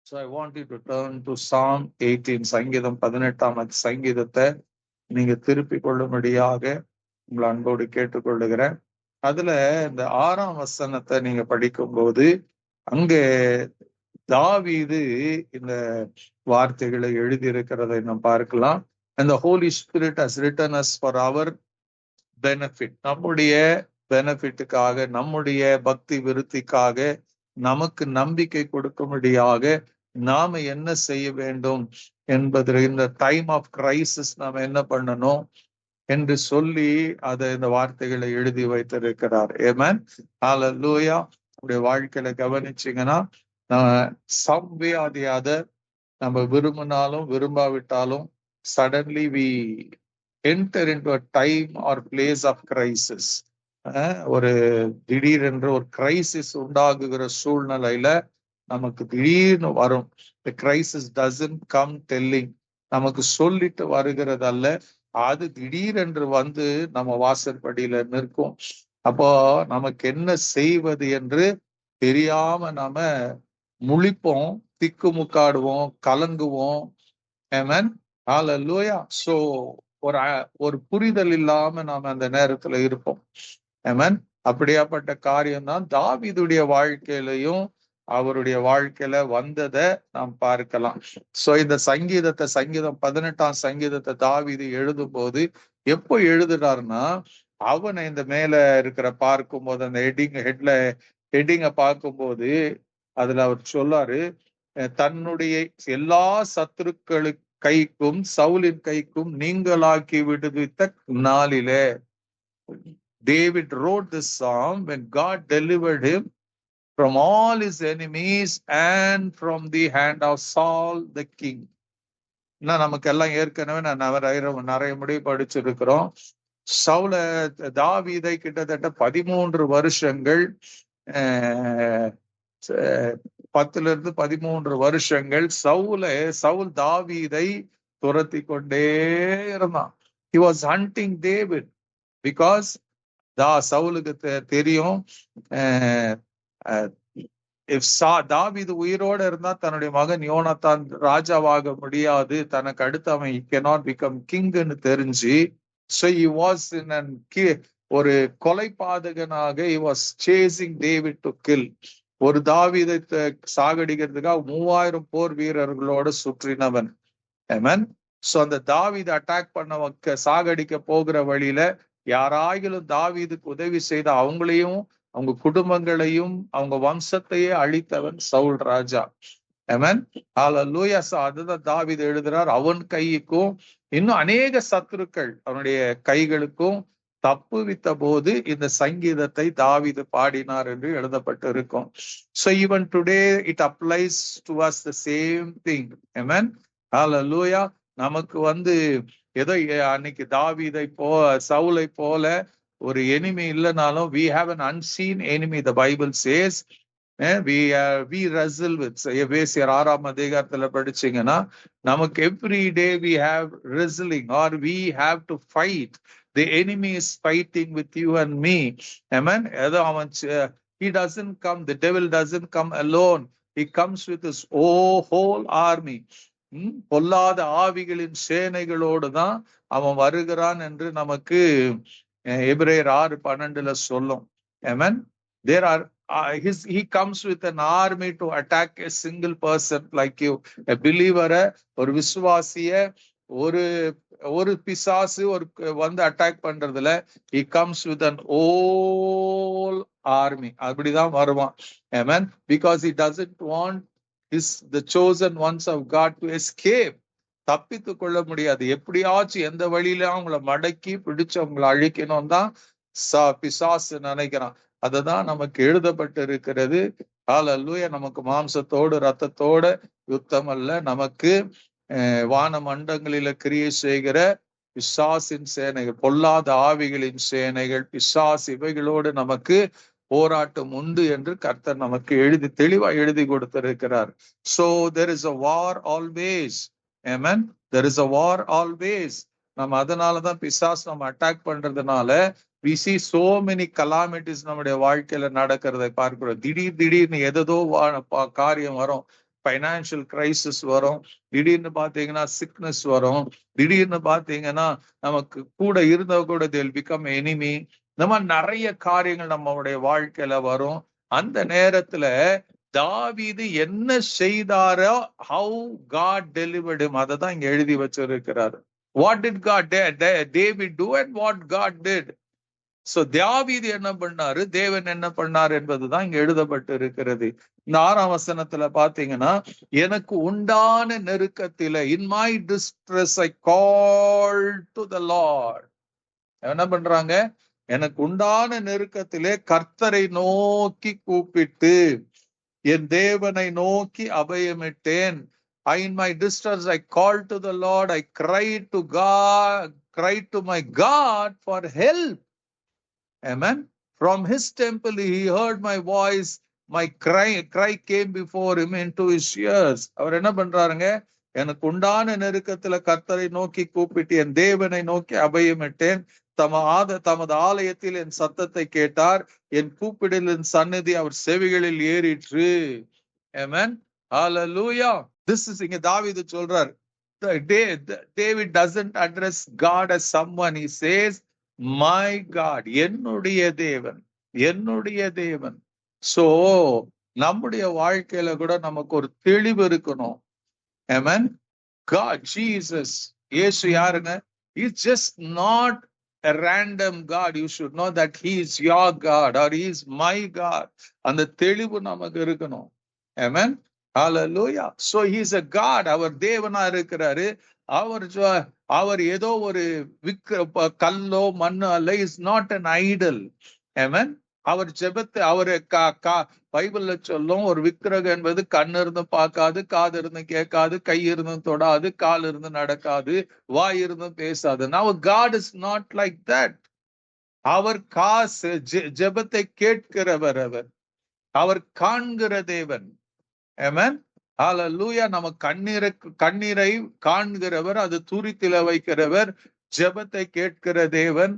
So I want you to turn to Psalm 18. சங்கீதம் 18 சங்கீதத்தை நீங்க திருப்பிக் கொள்ளும்படியாக உங்களை அன்போடு கேட்டுக்கொள்ளுகிறேன். அதுல இந்த 6ஆம் வசனத்தை நீங்க படிக்கும்போது அங்கே தாவீது இந்த வார்த்தைகளை எழுதியிருக்கிறதை நாம் பார்க்கலாம். And the Holy Spirit has written us for our benefit. நம்முடைய பெனிஃபிட்டுக்காக, நம்முடைய பக்தி விருத்திக்காக, நமக்கு நம்பிக்கை கொடுக்கும்படியாக நாம என்ன செய்ய வேண்டும் என்பது, இந்த டைம் ஆஃப் கிரைசிஸ் நாம என்ன பண்ணணும் என்று சொல்லி அதை இந்த வார்த்தைகளை எழுதி வைத்திருக்கிறார். ஆமென். ஹல்லேலூயா. நம்முடைய வாழ்க்கையில கவனிச்சீங்கன்னா some way or the other, நம்ம விரும்பினாலும் விரும்பாவிட்டாலும் suddenly we enter into a time or place of crisis. ஒரு திடீரென்று ஒரு கிரைசிஸ் உண்டாகுகிற சூழ்நிலையில நமக்கு திடீர்னு வரும். The crisis doesn't come telling, நமக்கு சொல்லிட்டு வருகிறது அல்ல, அது திடீரென்று வந்து நம்ம வாசற்படியில நிற்கும். அப்போ நமக்கு என்ன செய்வது என்று தெரியாம நாம முழிப்போம், திக்குமுக்காடுவோம், கலங்குவோம். ஆமென். ஹல்லேலூயா. சோ ஒரு புரிதல் இல்லாம நாம அந்த நேரத்துல இருப்போம். ஆமென். அப்படியாப்பட்ட காரியம் தான் தாவீதுடைய வாழ்க்கையிலையும் அவருடைய வாழ்க்கையில வந்ததை நாம் பார்க்கலாம். சோ இந்த சங்கீதம் 18ஆம் சங்கீதத்தை தாவீது எழுதும் போது எப்போ எழுதுறாருன்னா, அவனை இந்த மேல இருக்கிற பார்க்கும்போது அந்த ஹெட்டிங்க பார்க்கும்போது அதுல அவர் சொல்லாரு, தன்னுடைய எல்லா சத்துருக்களுக்கு கைக்கும் சவுலின் கைக்கும் நீங்களாக்கி விடுவித்த நாளிலே. David wrote this psalm when God delivered him from all his enemies and from the hand of Saul the king. நமக்கு எல்லாம் ஏற்கனவே நிறைய முறை படிச்சிருக்கிறோம். தாவீதை கிட்டத்தட்ட 13 வருஷங்கள் 10 வருஷங்கள் சவுல் தாவீதை துரத்தி கொண்டே இருந்தான். He was hunting David because சவுலுக்கு தெரியும், தாவீது உயிரோட இருந்தா தன்னுடைய மகன் யோனத்தான் ராஜாவாக முடியாது, தனக்கு அடுத்து அவன் cannot become kingன்னு தெரிஞ்சு, so he was ஒரு கொலைபாதகனாக he was chasing David to kill. ஒரு தாவீதை சாகடிக்கிறதுக்காக 3000 போர் வீரர்களோட சுற்றினவன். ஆமென். சோ அந்த தாவீது அட்டாக் பண்ண சாகடிக்க போகிற வழியில யாராயிலும் தாவீதுக்கு உதவி செய்த அவங்களையும் அவங்க குடும்பங்களையும் அவங்க வம்சத்தையே அழித்தவன் சவுல் ராஜா. ஆமென். ஹல்லேலூயா. அதுதான் தாவீது எழுதுறார், அவன் கைக்கும் இன்னும் அநேக சத்துருக்கள் அவனுடைய கைகளுக்கும் தப்புவித்த போது இந்த சங்கீதத்தை தாவீது பாடினார் என்று எழுதப்பட்டு இருக்கும். So even today it applies to us the same thing. Amen. Hallelujah. நமக்கு ஏதோ அன்னைக்கு தாவீதை சவுலை போல ஒரு enemy இல்லைனாலும் we have an unseen enemy. The Bible says we wrestle with. எபேசியர் 6ஆம் அதிகாரத்துல படிச்சீங்கன்னா நமக்கு every day we have wrestling or we have to fight. The enemy is fighting with you and me. Amen. He doesn't come, the devil doesn't come alone. He comes with his whole army. பொல்லாத ஆவிகளின் சேனைகளோடு தான் அவன் வருகிறான் என்று நமக்கு எபிரேயர் 6:12 சொல்லும். Amen. There are he comes with an army to attack a single person like you. A believer, ஒரு விசுவாசிய ஒரு பிசாசு அட்டாக் பண்றதுல he comes with an whole army. அப்படிதான் வருவான். Amen. Because he doesn't want the chosen ones of God to escape. தப்பித்து கொள்ள முடியாது. எப்படியாச்சும் எந்த வழியில அவங்கள மடக்கி பிடிச்சு அவங்களை அழிக்கணும் தான் பிசாசு நினைக்கிறான். அதுதான் நமக்கு எழுதப்பட்டு இருக்கிறது. ஹல்லேலூயா. நமக்கு மாம்சத்தோடு ரத்தத்தோட யுத்தம் அல்ல, நமக்கு வான மண்டங்களில கிரியை செய்கிற பிசாசின் சேனைகள், பொல்லாத ஆவிகளின் சேனைகள், பிசாசு, இவைகளோடு நமக்கு போராட்டம் உண்டு என்று கர்த்தர் நமக்கு தெளிவா எழுதி கொடுத்திருக்கிறார். So there is a war always. Amen. There is a war always. நம்ம அதனாலதான் பிசாசு நம்ம அட்டாக் பண்றதுனால we see so many calamities நம்முடைய வாழ்க்கையில நடக்கிறதை பார்க்கிறோம். திடீர்னு எதோ காரியம் வரும். பைனான்சியல் கிரைசிஸ் வரும், திடீர்னு பாத்தீங்கன்னா சிக்னஸ் வரும், திடீர்னு பாத்தீங்கன்னா நமக்கு கூட இருந்தவ கூட தேல் பிகம் எனிமி. இந்த மாதிரி நிறைய காரியங்கள் நம்மளுடைய வாழ்க்கையில வரும். அந்த நேரத்துல தாவீது என்ன செய்தாரோ, ஹவு காட் டெலிவர்ட் ஹிம், அதை தான் இங்க எழுதி வச்சிருக்கிறாரு. What did God David do and what God did. So தாவீது என்ன பண்ணாரு, தேவன் என்ன பண்ணார் என்பதுதான் இங்க எழுதப்பட்டு இருக்கிறது. இந்த 6ஆம் வசனத்துல பாத்தீங்கன்னா, எனக்கு உண்டான நெருக்கத்தில, in my distress I call to the lord. என்ன பண்றாங்க, எனக்கு உண்டான நெருக்கத்திலே கர்த்தரை நோக்கி கூப்பிட்டு என் தேவனை நோக்கி அபயமிட்டேன். In my distress I called to the Lord, I cried to God, cried to my God for help. Amen. From his temple he heard my voice, my cry came before him into his ears. அவர் என்ன பண்றாருங்க, எனக்கு உண்டான நெருக்கத்துல கர்த்தரை நோக்கி கூப்பிட்டு என் தேவனை நோக்கி அபயமிட்டேன். தமது ஆலயத்தில் என் சத்தத்தை கேட்டார், என் கூப்பிடலின் சந்நிதி அவர் செவிகளில் ஏறிற்று. Amen. Hallelujah. This is இங்க தாவீது சொல்றார். David doesn't address God as someone. He says, my God, என்னுடைய தேவன், என்னுடைய தேவன். சோ நம்முடைய வாழ்க்கையில கூட நமக்கு ஒரு தெளிவு இருக்கணும். Amen. God, Jesus, இயேசு யாருங்க? He's just not a random God. You should know that he is your God or he is my God. அந்த தெளிவு நமக்கு இருக்கணும். Amen. Hallelujah. So he is a God. அவர் தேவனா இருக்கிறாரு. அவர் ஏதோ ஒரு கல்லோ மண்ணோ அல்ல. Is not an idol. Amen. அவர் ஜெபத்தை அவரு பைபிள்ல சொல்லும், ஒரு விக்கிரகம் என்பது கண்ணு இருந்து பார்க்காது, காது இருந்து கேட்காது, கை இருந்து தொடாது, கால் இருந்து நடக்காது, வாய் இருந்து பேசாது. Now God is not like that. அவர் ஜெபத்தை கேட்கிறவர், அவர் காண்கிற தேவன். Amen. Hallelujah. நம்ம கண்ணீரை காண்கிறவர், அது தூரித்தில வைக்கிறவர், ஜெபத்தை கேட்கிற தேவன்.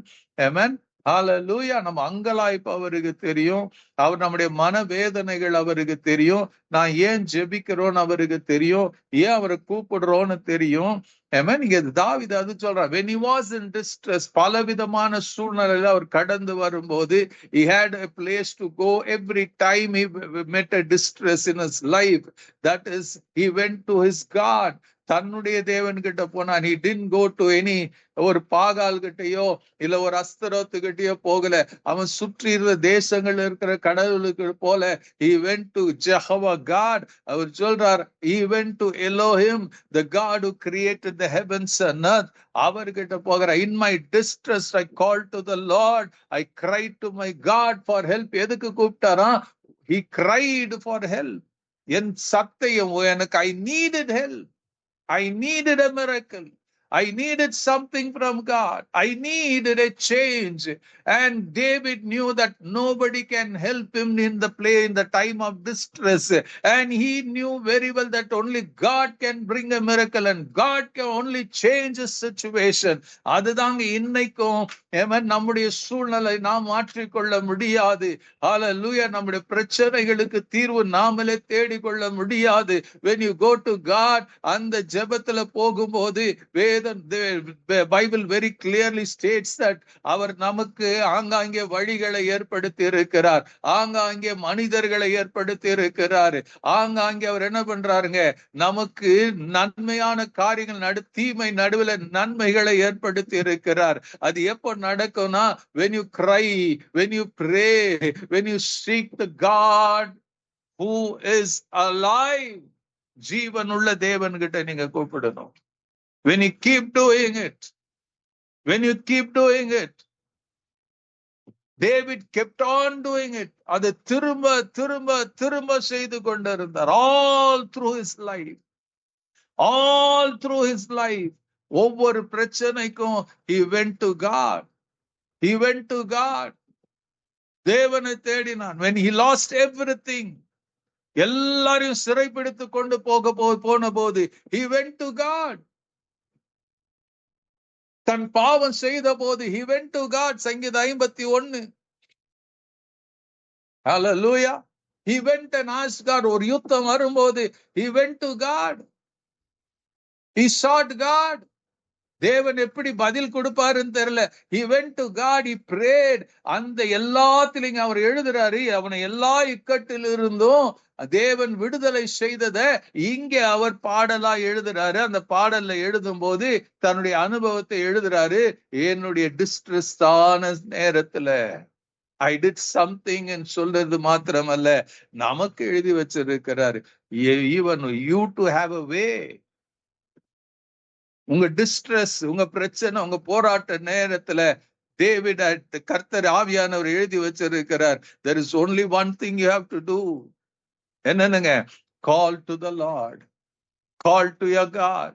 Amen. Hallelujah. நம்ம அங்கலாய்ப்பு அவருக்கு தெரியும், அவர் நம்முடைய மனவேதனைகள் அவருக்கு தெரியும், நான் ஏன் ஜெபிக்கிறோன்னு அவருக்கு தெரியும், ஏன் அவரை கூப்பிடுறோன்னு தெரியும். Amen. இங்க தாவீது அது சொல்றார், when he was in distress, பலவிதமான சூழ்நிலையில அவர் கடந்து வரும்போது, he had a place to go every time he met a distress in his life. That is, he went to his God. தன்னுடைய தேவன் கிட்ட போனான். he didn't go to any ஒரு பாகால் கிட்டையோ இல்ல ஒரு அஸ்தரோத்துக்கிட்டயோ போகல. அவன் சுற்றி இருந்த தேசங்கள் இருக்கிற கடவுளுக்கு போல he went to Jehovah God. அவர் சொல்றார், he went to Elohim, the God who created the heavens and earth. அவர்கிட்ட போகிற, in my distress I called to the Lord, I cried to my God for help. எதுக்கு கூப்பிட்டாரா? he cried for help. என் சத்தையும் எனக்கு, I needed help. I needed a miracle. I needed something from God. I needed a change. And David knew that nobody can help him in the time of distress. And he knew very well that only God can bring a miracle and God can only change a situation. அதுதாங்க இன்னைக்கும் நம்முடைய சூழ்நிலை நாம் மாற்றிக்கொள்ள முடியாது. ஹalleluya. நம்முடைய பிரச்சனைகளுக்கு தீர்வு நாமளே தேடிக்கொள்ள முடியாது. When you go to God, அந்த ஜெபத்துல போகும்போது Bible very clearly states that அவர் நமக்கு ஆங்காங்கே வழிகளை ஏற்படுத்தி இருக்கிறார், ஆங்காங்கே மனிதர்களை ஏற்படுத்தி இருக்கிறார், ஆங்காங்கே அவர் என்ன பண்றாருங்க, நமக்கு நன்மையான காரியங்கள் தீமை நடுவில் நன்மைகளை ஏற்படுத்தி இருக்கிறார். அது எப்போ நடக்கும்னா, when you cry, when you pray, when you seek the God who is alive. ஜீவனுள்ள தேவன் கிட்ட நீங்க கூப்பிடணும். When you keep doing it, when you keep doing it, David kept on doing it. அதை திரும்ப திரும்ப திரும்ப செய்து கொண்டிருந்தார். All through his life, all through his life. ஒவ்வொரு பிரச்சனைக்கும் he went to God. He went to God. தேவனை தேடினான். When he lost everything, எல்லாரையும் சிறைப்பிடித்து கொண்டு போன போது he went to God. தன் பாவம் செய்த போது he went to God. சங்கீதம் 51. Hallelujah. He went and asked God. ஒரு யுத்தம் வரும்போது he went to God. He sought God. தேவன் எப்படி பதில் கொடுப்பாருன்னு தெரியல. He went to God, he prayed. அந்த எல்லாத்திலும் அவர் எழுதுறாரு, அவனை எல்லா இக்கட்டில் இருந்தும் தேவன் விடுதலை செய்தத இங்க அவர் பாடலா எழுதுறாரு. அந்த பாடல்ல எழுதும் போது தன்னுடைய அனுபவத்தை எழுதுறாரு. என்னுடைய டிஸ்ட்ரெஸ்டான நேரத்துல ஐ டிட் சம்திங் சொல்றது மாத்திரமல்ல, நமக்கு எழுதி வச்சிருக்கிறாரு, even you do have a way. உங்க டிஸ்ட்ரெஸ், உங்க பிரச்சனை, உங்க போராட்ட நேரத்துல டேவிட் கர்த்தர் ஆவியானவர் எழுதி வச்சிருக்கிறார். There is only one thing you have to do. என்னன்னுங்க? Call to the Lord. Call to your God.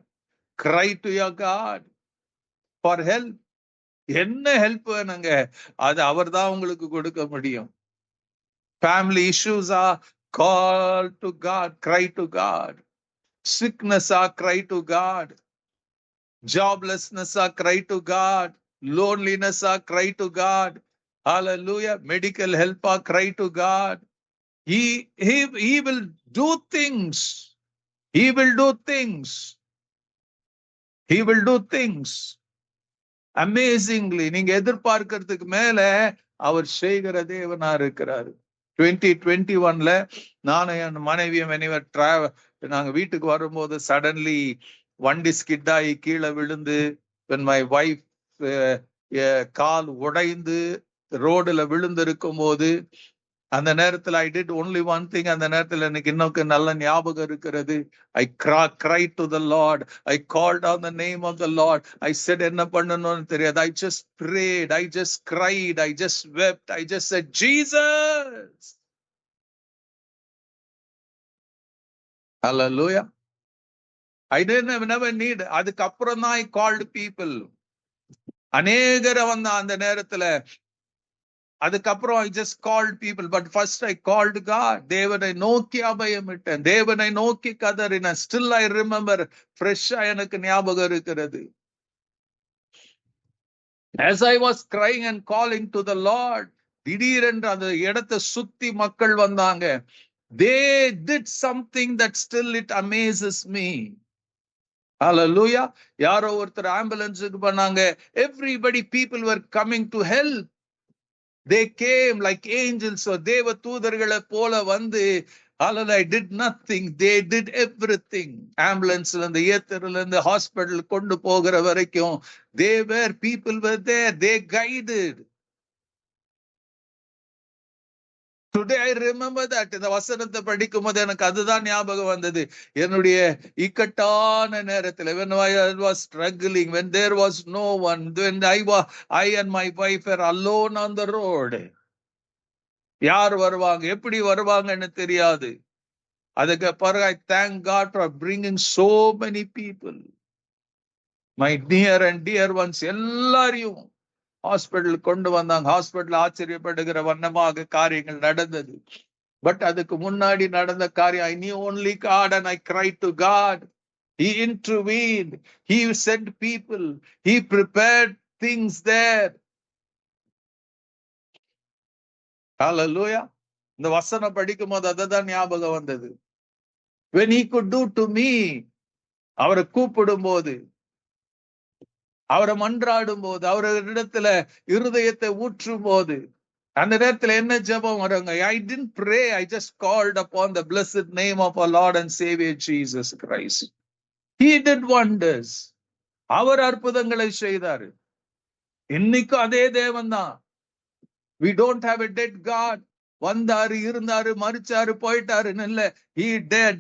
Cry to your God for help. என்ன ஹெல்ப் வேணுங்க? அது அவர் தான் உங்களுக்கு கொடுக்க முடியும். Family issues are call to God, cry to God. Sickness are cry to God. Joblessness are cry to God. Loneliness are cry to God. Hallelujah. Medical help are cry to God. He will do things. He will do things. He will do things. Amazingly. நீங்க எதிர்பார்க்கிறதுக்கு மேல அவர் செய்கிற தேவனா இருக்கிறாரு. 2021ல நானும் என் மனைவியும் நாங்க வீட்டுக்கு வரும்போது சடன்லி வண்டி ஸ்கிட் ஆகி கீழே விழுந்து when my wife கால் உடைந்து ரோடுல விழுந்து இருக்கும் போது அந்த நேரத்துல I did only one thing. அந்த நேரத்துல எனக்கு இன்னும் நல்ல ஞாபகம் இருக்கிறது. I cried to the Lord. I called on the name of the Lord. I said என்ன பண்ணணும்னு தெரியாது. I just prayed. I just cried. I just wept. I just said Jesus. Hallelujah. I didn't never need. அதுக்கப்புறம் தான் I called people. அநேகரை வந்த அந்த நேரத்துல அதுக்கப்புறம் I just called people, but first I called God. தேவனை நோக்கி அபயமிட்டேன், தேவனை நோக்கி கதறினேன். Still I remember, ஃப்ரெஷ்ஷா எனக்கு ஞாபகம் இருக்கிறது. As I was crying and calling to the Lord, திடீரென்று அந்த இடத்தை சுத்தி மக்கள் வந்தாங்க. They did something that still it amazes me. Hallelujah. யாரோ ஒருத்தர் ஆம்புலன்ஸுக்கு பண்ணாங்க. Everybody, people were coming to help. They came like angels. So தேவ தூதர்களை போல வந்து, hallelujah, I did nothing. They did everything. ஆம்புலன்ஸ்ல இருந்து ஏத்தர்ல இருந்து ஹாஸ்பிட்டல் கொண்டு போகிற வரைக்கும் people were there. They guided. Today I remember that. இந்த வசனத்தை படிக்கும் போது எனக்கு அதுதான் ஞாபகம் வந்தது. என்னுடைய இக்கட்டான நேரத்தில் when I was struggling, when there was no one, when I and my wife were alone on the road. யார் வருவாங்க, எப்படி வருவாங்கன்னு தெரியாது. அதுக்கு பிறகு I thank God for bringing so many people. My near and dear ones எல்லாரையும் hospital கொண்டு வந்தாங்க. ஹாஸ்பிட்டல் ஆச்சரியப்படுகிற வண்ணமாக காரியங்கள் நடந்தது. பட் அதுக்கு முன்னாடி நடந்த காரியம், I knew only God and I cried to God. He intervened. He sent people. He prepared things there. Hallelujah. இந்த வசனம் படிக்கும் போது அதுதான் ஞாபகம் வந்தது. When he could do to me, அவரை கூப்பிடும் போது, அவரை மன்றாடும் போது, அவரிடத்துல இருதயத்தை ஊற்றும் போது, அந்த நேரத்துல என்ன ஜெபம் வருங்க? I didn't pray. I just called upon the blessed name of our Lord and Savior Jesus Christ. He did wonders. அவர் அற்புதங்களை செய்தாரு. இன்னைக்கும் அதே தேவன் தான். We don't have a dead God. வந்தாரு, இருந்தாரு, மரிச்சாரு, போயிட்டாரு இல்ல. He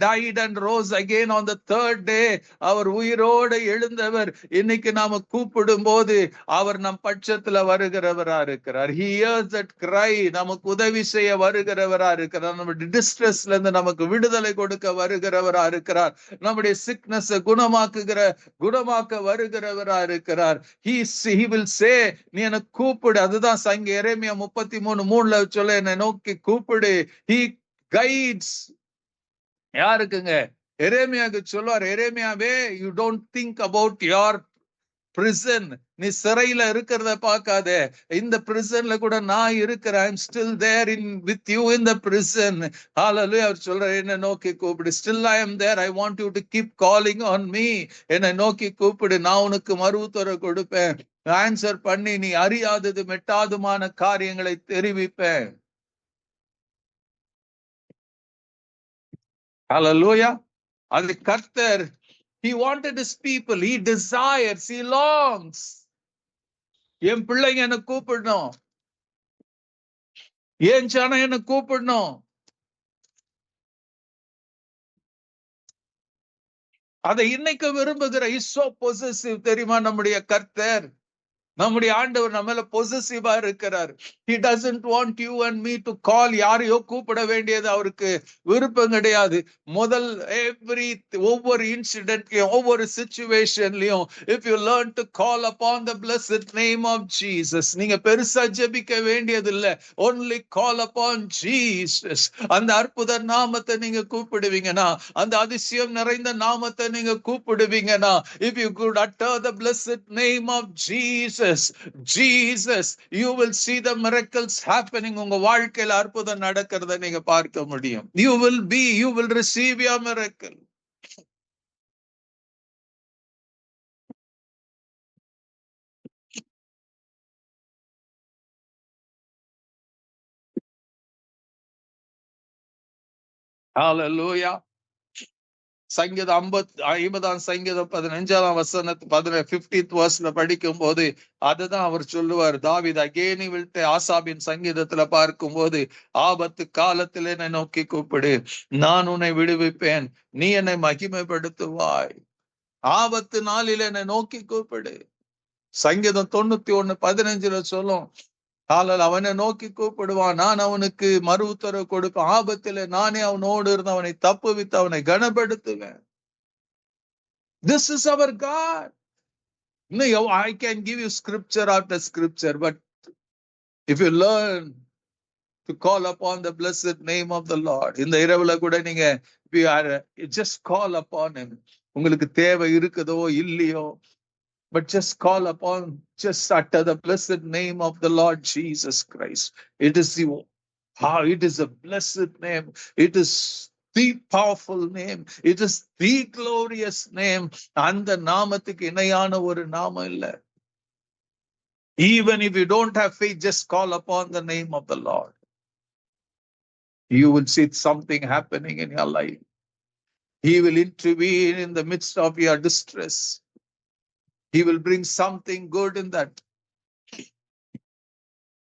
died and rose again on the third day. அவர் உயிரோடு எழுந்தவர். இன்னைக்கு நாம கூப்பிடும் போது அவர் நம் பட்சத்துல வருகிறவரா இருக்கிறார். He hears that cry. நமக்கு உதவி செய்ய வருகிறவரா இருக்கிறார். நம்முடைய டிஸ்ட்ரெஸ்ல இருந்து நமக்கு விடுதலை கொடுக்க வருகிறவரா இருக்கிறார். நம்முடைய சிக்னஸ் குணமாக்க வருகிறவரா இருக்கிறார். He will say, நீ என்ன கூப்பிடு. அதுதான் சங்கீதம் எரேமியா 33:3 சொல்ல, என்னை நோக்கி கூப்பிடு. He guides. யாருக்குங்க? எரேமியாவுக்கு சொல்லுவார், எரேமியாவே, you don't think about your prison. நீ சிறையில இருக்கிறத பார்க்காத. இந்த பிரிசன்ல கூட நான் இருக்கிறேன். I'm still there with you in the prison. Hallelujah. அவர் சொல்றாரு, என்ன நோக்கி கூப்பிடு. Still I am there. I want you to keep calling on me. என்னை நோக்கி கூப்பிடு, நான் உனக்கு மறுஉத்தரவு கொடுப்பேன். ஆன்சர் பண்ணி நீ அறியாதது மெட்டாதுமான காரியங்களை தெரிவிப்பேன். Hallelujah. அது கர்த்தர். He wanted his people. He desires. He longs. என் பிள்ளைங்க என்ன கூப்பிடணும், ஏன் ஜனம் என்ன கூப்பிடணும். அதை இன்னைக்கு விரும்புகிற இசோ பொசசிவ் தெரியுமா நம்முடைய கர்த்தர். நம்முடைய ஆண்டவர் நம்ம பொசசிவா இருக்கிறார். He doesn't want you and me to call. யாரையோ கூப்பிட வேண்டியது அவருக்கு விருப்பம் கிடையாது. முதல் ஒவ்வொரு இன்சிடென்ட்லயும் ஒவ்வொரு சிச்சுவேஷன்லயும் if you learn to call upon the blessed name of Jesus, நீங்க பெருசா ஜெபிக்க வேண்டியது இல்ல. only call upon Jesus. அந்த அற்புத நாமத்தை நீங்க கூப்பிடுவீங்கன்னா, அந்த அதிசயம் நிறைந்த நாமத்தை நீங்க கூப்பிடுவீங்கன்னா, if you could utter the blessed name of Jesus, Jesus, you will see the miracles happening. உங்க வாழ்க்கையில அற்புதம் நடக்கிறத நீங்க பார்க்க முடியும். You will receive your miracle. Hallelujah. சங்கீதம் 50ஆம் சங்கீதம் 15ஆம் வசனத்து 15th verseல படிக்கும் போது அதுதான் அவர் சொல்லுவார். தாவீது அகேன் விட்டு ஆசாபின் சங்கீதத்துல பார்க்கும் போது, ஆபத்து காலத்தில் என்னை நோக்கி கூப்பிடு, நான் உன்னை விடுவிப்பேன், நீ என்னை மகிமைப்படுத்துவாய். ஆபத்து நாளில் என்னை நோக்கி கூப்பிடு. சங்கீதம் 91:15 சொல்லும், அவனை நோக்கி கூப்பிடுவான், நான் அவனுக்கு மறு உத்தரவு கொடுப்பேன், ஆபத்துல நானே அவனோடு இருந்து அவனை தப்புவித்து அவனை கனப்படுத்துவேன். This is our God. No, I can give you scripture after scripture, but if you learn to call upon the blessed name of the Lord, இந்த இரவுல கூட நீங்க just call upon him. உங்களுக்கு தேவை இருக்குதோ இல்லையோ, but just call upon, just utter the blessed name of the Lord Jesus Christ. It is a blessed name. It is the powerful name. It is the glorious name. அந்த நாமத்துக்கு இணையான ஒரு நாமம் இல்ல. Even if you don't have faith, just call upon the name of the Lord. You will see something happening in your life. He will intervene in the midst of your distress. He will bring something good in that.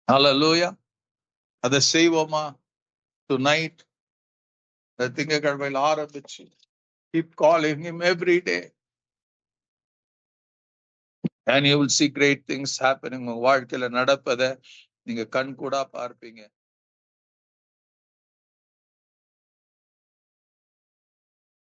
Hallelujah. அதை செய்வோமா tonight? திங்கட்கிழமையில் ஆரம்பிச்சு keep calling him every day and you will see great things happening. உங்க வாழ்க்கையில நடப்பதை நீங்க கண் கூட பார்ப்பீங்க.